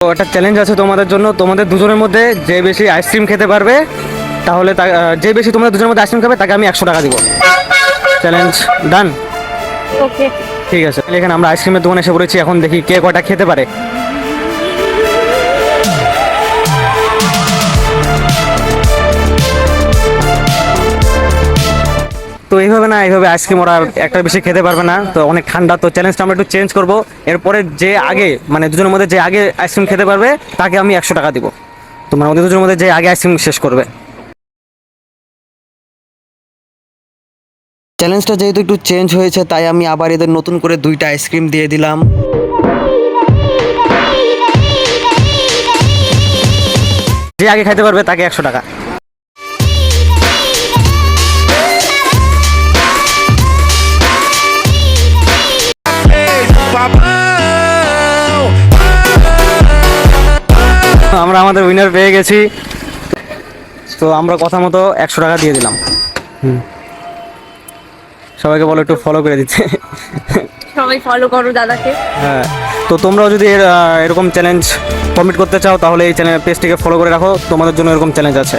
তো একটা চ্যালেঞ্জ আছে তোমাদের জন্য, তোমাদের দুজনের মধ্যে যে বেশি আইসক্রিম খেতে পারবে তাহলে যে বেশি তোমাদের দুজনের মধ্যে আইসক্রিম খাবে তাকে আমি 100 টাকা দিব। চ্যালেঞ্জ ডান? ওকে। ঠিক আছে, এখানে আমরা আইসক্রিমের দোকানে এসে পড়েছি, এখন দেখি কে কটা খেতে পারে। তো এইভাবে না, এইভাবে আইসক্রিম ওরা একটা বেশি খেতে পারবে না, তো অনেক ঠান্ডা, তো চ্যালেঞ্জটা আমরা একটু চেঞ্জ করবো। এরপরে যে আগে মানে দুজনের মধ্যে যে আগে আইসক্রিম খেতে পারবে তাকে আমি 100 টাকা দিব। তোমার ওদের দুজনের মধ্যে যে আগে আইসক্রিম শেষ করবে। চ্যালেঞ্জটা যেহেতু একটু চেঞ্জ হয়েছে তাই আমি আবার এদের নতুন করে 2টা আইসক্রিম দিয়ে দিলাম। যে আগে খাইতে পারবে তাকে 100 টাকা। আমরা আমাদের উইনার পেয়ে গেছি, তো আমরা কথা মতো 100 টাকা দিয়ে দিলাম। সবাইকে বলো একটু ফলো করে দিতে। সবাই ফলো করো দাদাকে। হ্যাঁ, তো তোমরাও যদি এরকম চ্যালেঞ্জ কমপ্লিট করতে চাও তাহলে এই চ্যানেল পেজটিকে ফলো করে রাখো, তোমাদের জন্য এরকম চ্যালেঞ্জ আছে।